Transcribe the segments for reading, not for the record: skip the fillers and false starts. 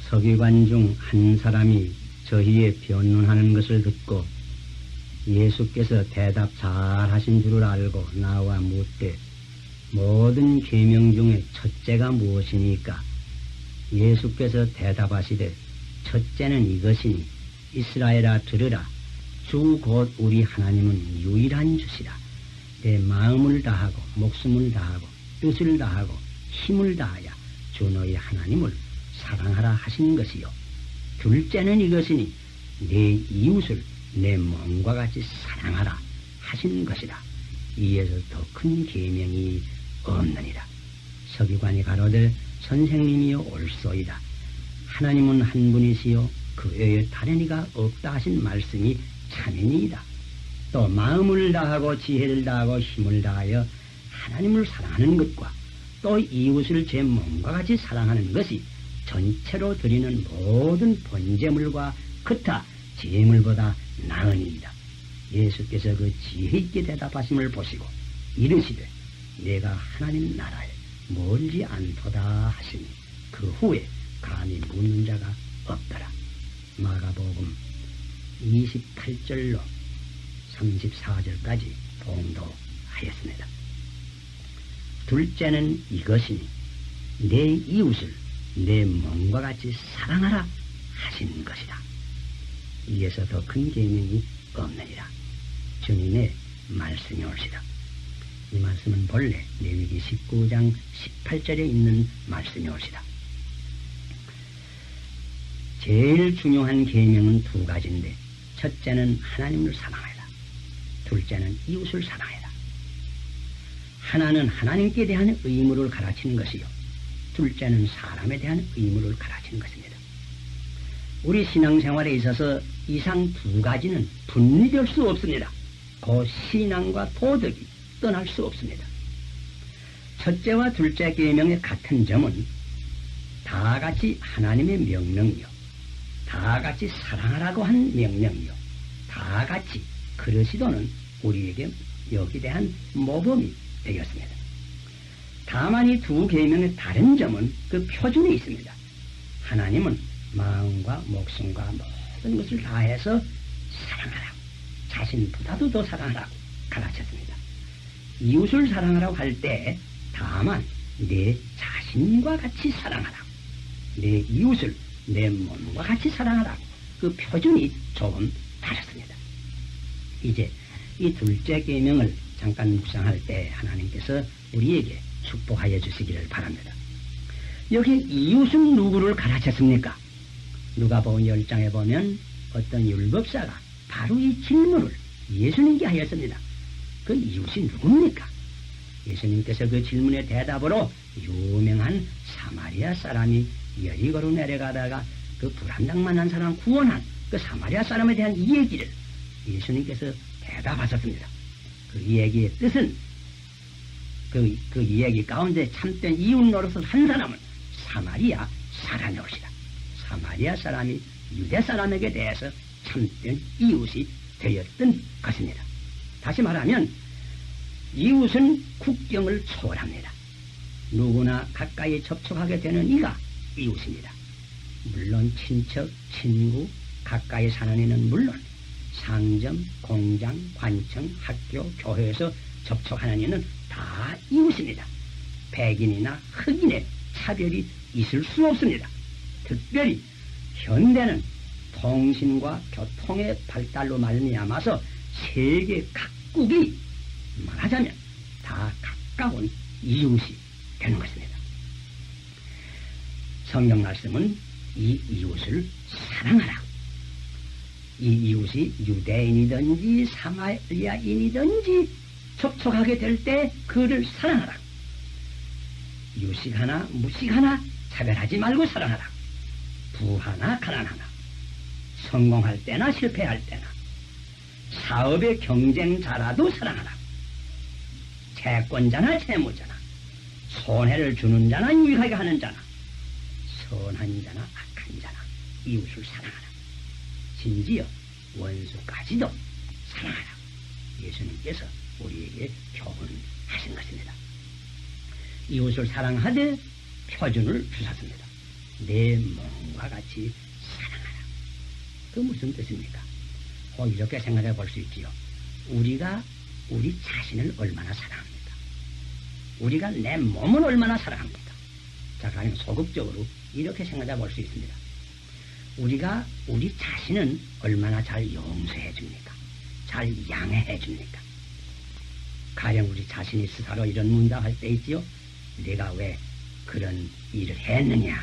서기관 중 한 사람이 저희의 변론하는 것을 듣고 예수께서 대답 잘하신 줄을 알고 나와 묻되 모든 계명 중에 첫째가 무엇이니까? 예수께서 대답하시되 첫째는 이것이니 이스라엘아 들으라. 주 곧 우리 하나님은 유일한 주시라. 내 마음을 다하고 목숨을 다하고 뜻을 다하고 힘을 다하여 주 너희 하나님을 사랑하라 하신 것이요. 둘째는 이것이니 내 이웃을 내 몸과 같이 사랑하라 하신 것이라. 이에서 더 큰 계명이 없느니라. 서기관이 가로되 선생님이여 옳소이다. 하나님은 한 분이시요 그 외에 다른 이가 없다 하신 말씀이 참이니이다. 또 마음을 다하고 지혜를 다하고 힘을 다하여 하나님을 사랑하는 것과 또 이웃을 제 몸과 같이 사랑하는 것이 전체로 드리는 모든 번제물과 그타 제물보다 나으니이다. 예수께서 그 지혜 있게 대답하심을 보시고 이르시되 내가 하나님 나라에 멀지 않도다 하시니 그 후에 감히 묻는 자가 없더라. 마가복음 28절로 34절까지 봉도하였습니다. 둘째는 이것이니 내 이웃을 내 몸과 같이 사랑하라 하신 것이다. 이에서 더 큰 계명이 없느니라. 주님의 말씀이 옳시다. 이 말씀은 본래 레위기 19장 18절에 있는 말씀이 옳시다. 제일 중요한 계명은 두 가지인데 첫째는 하나님을 사랑하라. 둘째는 이웃을 사랑하라. 하나는 하나님께 대한 의무를 가르치는 것이요. 둘째는 사람에 대한 의무를 가르치는 것입니다. 우리 신앙생활에 있어서 이상 두 가지는 분리될 수 없습니다. 그 신앙과 도덕이 떠날 수 없습니다. 첫째와 둘째 계명의 같은 점은 다 같이 하나님의 명령이요. 다 같이 사랑하라고 한 명령이요. 다 같이 그러시도는 우리에게 여기에 대한 모범이 되겠습니다. 다만 이 두 계명의 다른 점은 그 표준에 있습니다. 하나님은 마음과 목숨과 모든 것을 다해서 사랑하라고, 자신보다도 더 사랑하라고 가르쳤습니다. 이웃을 사랑하라고 할 때 다만 내 자신과 같이 사랑하라고, 내 이웃을 내 몸과 같이 사랑하라고, 그 표준이 조금 다르습니다. 이제 이 둘째 계명을 잠깐 묵상할 때 하나님께서 우리에게 축복하여 주시기를 바랍니다. 여기 이웃은 누구를 가르쳤습니까? 누가복음 10장에 보면 어떤 율법사가 바로 이 질문을 예수님께 하였습니다. 그 이웃이 누굽니까? 예수님께서 그 질문의 대답으로 유명한 사마리아 사람이 여리고로 내려가다가 그 불암당 만난 사람 구원한 그 사마리아 사람에 대한 이야기를 예수님께서 대답하셨습니다. 그 이야기의 뜻은 그 이야기 가운데 참된 이웃 노릇을 한 사람은 사마리아 사람이 옳시다. 사마리아 사람이 유대 사람에게 대해서 참된 이웃이 되었던 것입니다. 다시 말하면 이웃은 국경을 초월합니다. 누구나 가까이 접촉하게 되는 이가 이웃입니다. 물론 친척, 친구, 가까이 사는 이는 물론 상점, 공장, 관청, 학교, 교회에서 접촉하는 이는 다 이웃입니다. 백인이나 흑인의 차별이 있을 수 없습니다. 특별히 현대는 통신과 교통의 발달로 말미암아서 세계 각국이 말하자면 다 가까운 이웃이 되는 것입니다. 성경 말씀은 이 이웃을 사랑하라. 이 이웃이 유대인이든지 사마리아인이든지 접촉하게 될 때 그를 사랑하라. 유식하나 무식하나 차별하지 말고 사랑하라. 부하나 가난하나, 성공할 때나 실패할 때나, 사업의 경쟁자라도 사랑하라. 채권자나 채무자나, 손해를 주는 자나 유익하게 하는 자나, 선한 자나 악한 자나 이웃을 사랑하라. 심지어 원수까지도 사랑하라. 예수님께서 우리에게 교훈하신 것입니다. 이웃을 사랑하되 표준을 주셨습니다. 내 몸과 같이 사랑하라. 그 무슨 뜻입니까? 이렇게 생각해 볼 수 있지요. 우리가 우리 자신을 얼마나 사랑합니까? 우리가 내 몸을 얼마나 사랑합니까? 자, 그러면 소극적으로 이렇게 생각해 볼 수 있습니다. 우리가 우리 자신은 얼마나 잘 용서해 줍니까? 잘 양해해 줍니까? 가령 우리 자신이 스스로 이런 문장할 때 있지요. 내가 왜 그런 일을 했느냐?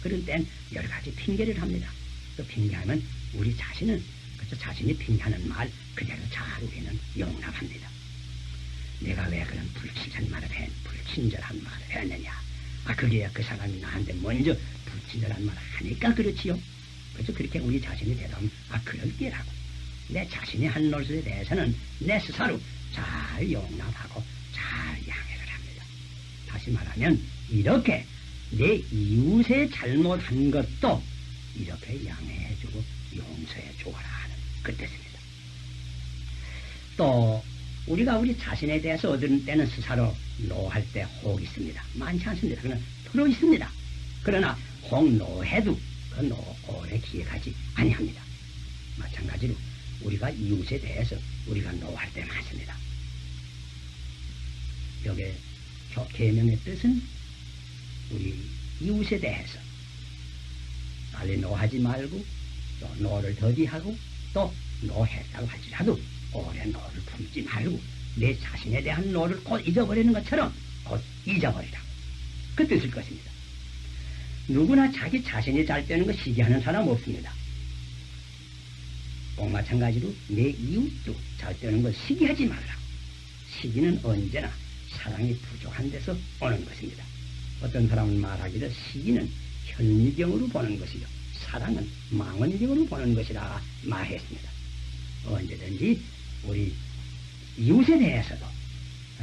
그런 땐 여러 가지 핑계를 합니다. 그 핑계하면 우리 자신은 그저 자신이 핑계하는 말 그대로 잘 우리는 용납합니다. 내가 왜 그런 불친절한 말을 했느냐? 그게 그 사람이 나한테 먼저 불친절한 말을 하니까 그렇지요. 그래서 그렇게 우리 자신이 대답하면 그럴게라고. 내 자신이 한 노릇에 대해서는 내 스스로 잘 용납하고 잘 양해를 합니다. 다시 말하면 이렇게 내 이웃의 잘못한 것도 이렇게 양해해주고 용서해주거라 하는 그 뜻입니다. 또 우리가 우리 자신에 대해서 어떤 때는 스스로 노할 때 혹 있습니다. 많지 않습니다. 그러나 서로 있습니다. 그러나 혹 노해도 그 노 오래 기억하지 아니합니다. 마찬가지로 우리가 이웃에 대해서 우리가 노할 때 많습니다. 여기 계명의 뜻은 우리 이웃에 대해서 빨리 노하지 말고 또 노를 더디하고 또 노했다고 할지라도 오래 노를 품지 말고 내 자신에 대한 노를 곧 잊어버리는 것처럼 곧 잊어버리라. 그 뜻일 것입니다. 누구나 자기 자신이 잘 되는 거 시기하는 사람 없습니다. 꼭 마찬가지로 내 이웃도 잘 되는 걸 시기하지 말라고. 시기는 언제나 사랑이 부족한 데서 오는 것입니다. 어떤 사람은 말하기를 시기는 현미경으로 보는 것이요 사랑은 망원경으로 보는 것이라 말했습니다. 언제든지 우리 이웃에 대해서도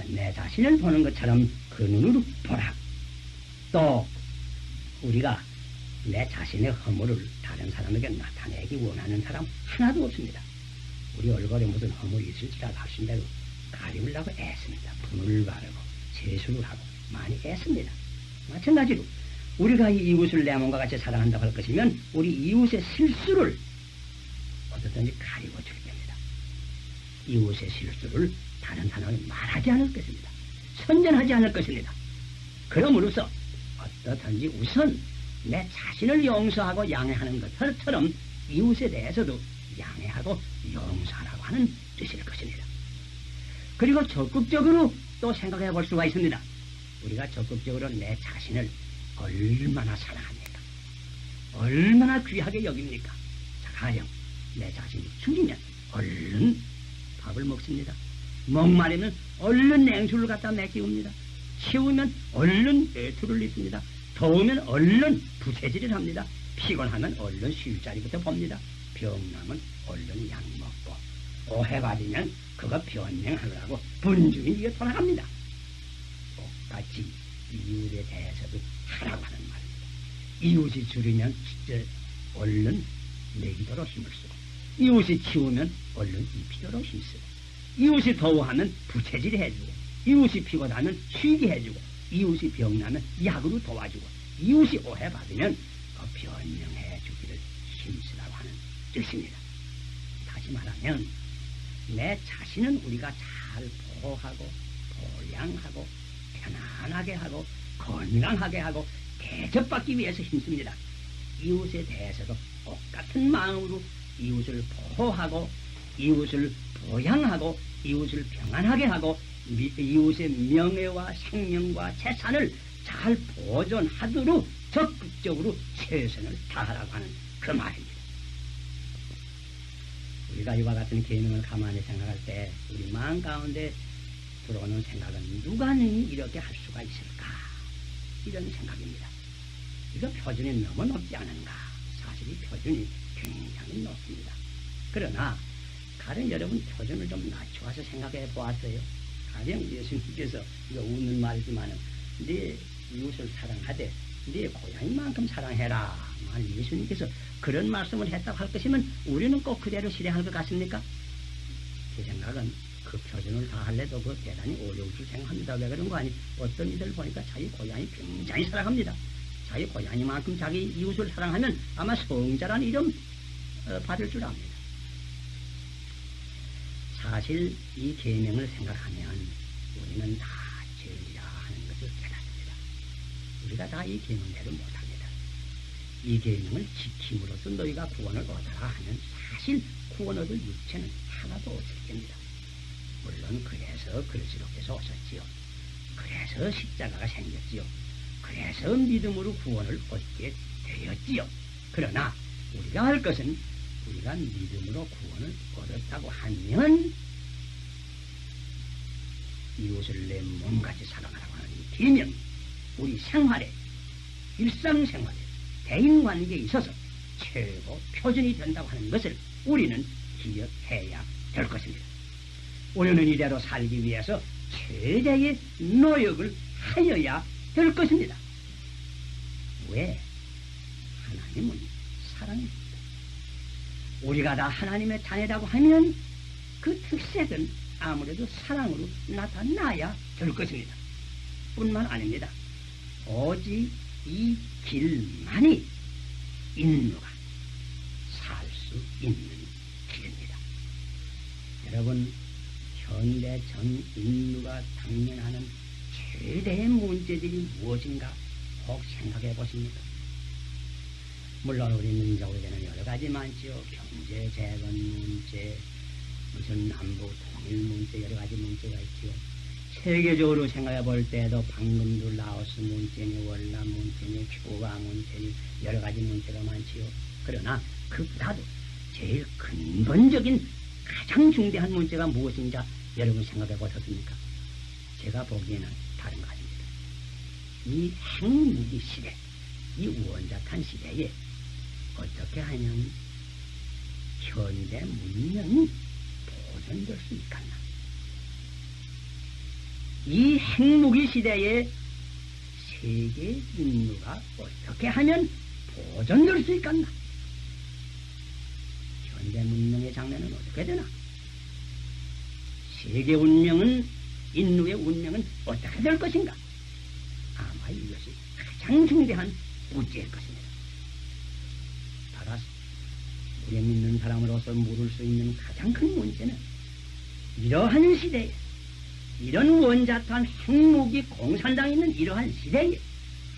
내 자신을 보는 것처럼 그 눈으로 보라. 또 우리가 내 자신의 허물을 다른 사람에게 나타내기 원하는 사람 하나도 없습니다. 우리 얼굴에 무슨 허물이 있을지라도 하신 대로 가리우려고 애씁니다. 분을 바르고 세수를 하고 많이 애씁니다. 마찬가지로 우리가 이 이웃을 내 몸과 같이 사랑한다고 할 것이면 우리 이웃의 실수를 어떻든지 가리고 줄 겁니다. 이웃의 실수를 다른 사람이 말하지 않을 것입니다. 선전하지 않을 것입니다. 그럼으로써 어떻든지 우선 내 자신을 용서하고 양해하는 것처럼 이웃에 대해서도 양해하고 용서하라고 하는 뜻일 것입니다. 그리고 적극적으로 또 생각해 볼 수가 있습니다. 우리가 적극적으로 내 자신을 얼마나 사랑합니까? 얼마나 귀하게 여깁니까? 자, 가령 내 자신이 줄이면 얼른 밥을 먹습니다. 목마르면 얼른 냉수를 갖다 내키웁니다. 치우면 얼른 외투를 입습니다. 더우면 얼른 부채질을 합니다. 피곤하면 얼른 쉴 자리부터 봅니다. 병나면 얼른 약 먹고 오해받으면 그거 변명하려고 분주히 이게 돌아갑니다. 똑같이 이웃에 대해서도 하라고 하는 말입니다. 이웃이 줄이면 진짜 얼른 내기도록 힘을 쓰고 이웃이 치우면 얼른 입히도록 힘쓰고 이웃이 더워하면 부채질 해주고 이웃이 피곤하면 쉬게 해주고 이웃이 병나면 약으로 도와주고 이웃이 오해받으면 그 변명해 주기를 힘쓰라고 하는 뜻입니다. 다시 말하면 내 자신은 우리가 잘 보호하고 보양하고 편안하게 하고 건강하게 하고 대접받기 위해서 힘씁니다. 이웃에 대해서도 똑같은 마음으로 이웃을 보호하고 이웃을 보양하고 이웃을 평안하게 하고 이웃의 명예와 생명과 재산을 잘 보존하도록 적극적으로 최선을 다하라고 하는 그 말입니다. 우리가 이와 같은 계명을 가만히 생각할 때 우리 마음 가운데 들어오는 생각은 누가 능히 이렇게 할 수가 있을까? 이런 생각입니다. 이거 표준이 너무 높지 않은가? 사실 이 표준이 굉장히 높습니다. 그러나 가령 여러분 표준을 좀 낮춰서 생각해 보았어요. 가령 예수님께서 이거 웃는 말이지만은 네 이웃을 사랑하되 네 고향인만큼 사랑해라. 예수님께서 그런 말씀을 했다고 할 것이면 우리는 꼭 그대로 실행할 것 같습니까? 제 생각은 그 표준을 다 할래도 그 대단히 어려울 줄 생각합니다. 왜 그런 거 아니? 어떤 이들 보니까 자기 고향이 굉장히 사랑합니다. 자기 고향이만큼 자기 이웃을 사랑하면 아마 성자라는 이름 받을 줄 압니다. 사실 이 계명을 생각하면 우리는 다 죄인이라 하는 것을 깨닫습니다. 우리가 다 이 계명대로 못합니다. 이 계명을 지킴으로써 너희가 구원을 얻어라 하면 사실 구원 얻을 육체는 하나도 없을 겁니다. 물론 그래서 그리스도께서 오셨지요. 그래서 십자가가 생겼지요. 그래서 믿음으로 구원을 얻게 되었지요. 그러나 우리가 할 것은 우리가 믿음으로 구원을 얻었다고 하면 이웃을 내 몸같이 사랑하라고 하는 이 계명, 우리 생활에, 일상생활에, 대인관계에 있어서 최고 표준이 된다고 하는 것을 우리는 기억해야 될 것입니다. 우리는 이대로 살기 위해서 최대의 노력을 하여야 될 것입니다. 왜? 하나님은 사랑입니다. 우리가 다 하나님의 자녀라고 하면 그 특색은 아무래도 사랑으로 나타나야 될 것입니다. 뿐만 아닙니다. 오직 이 길만이 인류가 살 수 있는 길입니다. 여러분, 현대 전 인류가 당면하는 최대의 문제들이 무엇인가 혹 생각해 보십니까? 물론 우리 민족에게는 여러 가지 많지요. 경제, 재건 문제, 무슨 남북 통일 문제, 여러 가지 문제가 있지요. 세계적으로 생각해 볼 때도 방금도 라오스 문제니, 월남 문제니, 큐바 문제니, 여러 가지 문제가 많지요. 그러나 그보다도 제일 근본적인 가장 중대한 문제가 무엇인지 여러분 생각해 보셨습니까? 제가 보기에는 다른 거 아닙니다. 이 핵무기 시대, 이 원자탄 시대에 어떻게 하면 현대 문명이 보존될 수 있겠나? 이 핵무기 시대에 세계 인류가 어떻게 하면 보존될 수 있겠나? 현대 문명의 장래는 어떻게 되나? 세계 운명은, 인류의 운명은 어떻게 될 것인가? 아마 이것이 가장 중대한 문제일 것입니다. 따라서 우리 믿는 사람으로서 물을 수 있는 가장 큰 문제는 이러한 시대에, 이런 원자탄 핵무기 공산당이 있는 이러한 시대에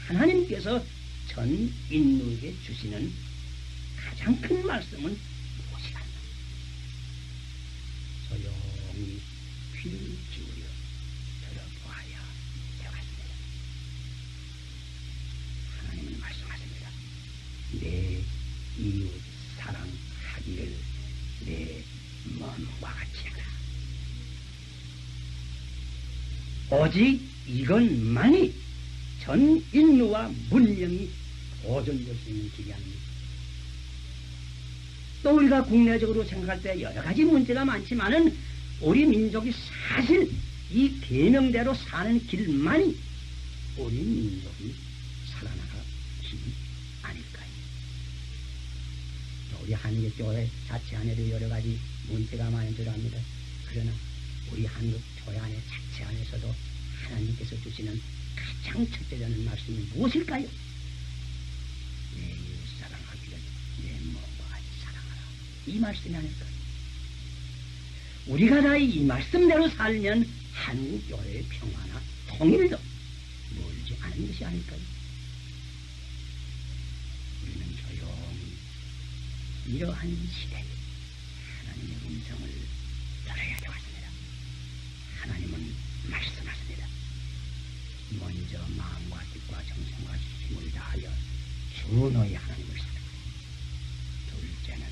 하나님께서 전 인류에게 주시는 가장 큰 말씀은 무엇이다? 조용히 귀를 기울여 들어보아야 되겠습니다. 하나님은 말씀하십니다. 내 이웃 사랑하기를 내 몸과 같이 하라. 오직 이것만이 전 인류와 문명이 보존될 수 있는 길이 아닙니다. 또 우리가 국내적으로 생각할 때 여러 가지 문제가 많지만은 우리 민족이 사실 이 계명대로 사는 길만이 우리 민족이 살아나갈 길이 아닐까요? 우리 한국교회 자체 안에도 여러 가지 문제가 많은 줄 압니다. 그러나 우리 한국교회 안에 자체 안에서도 하나님께서 주시는 가장 첫째라는 말씀이 무엇일까요? 내 이웃 사랑하기를 내 몸과 같이 사랑하라. 이 말씀이 아닐까요? 우리가 다 이 말씀대로 살면 한국교회의 평화나 통일도 멀지 않은 것이 아닐까요? 우리는 조용히 이러한 시대에 하나님의 음성을 들어야 되겠습니다. 하나님은 말씀하십니다. 먼저 마음과 뜻과 정성과 힘을 다하여 주 너희 하나님을 사랑하라. 둘째는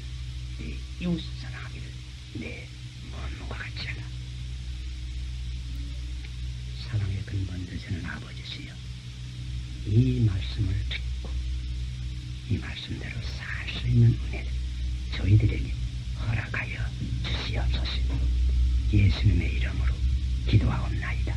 내 이웃 사랑하기를 내 몸과 같이 하라. 사랑의 근본 되시는 아버지시여, 이 말씀을 듣고 이 말씀대로 살 수 있는 은혜를 저희들에게 허락하여 주시옵소서. 예수님의 이름으로 기도하옵나이다.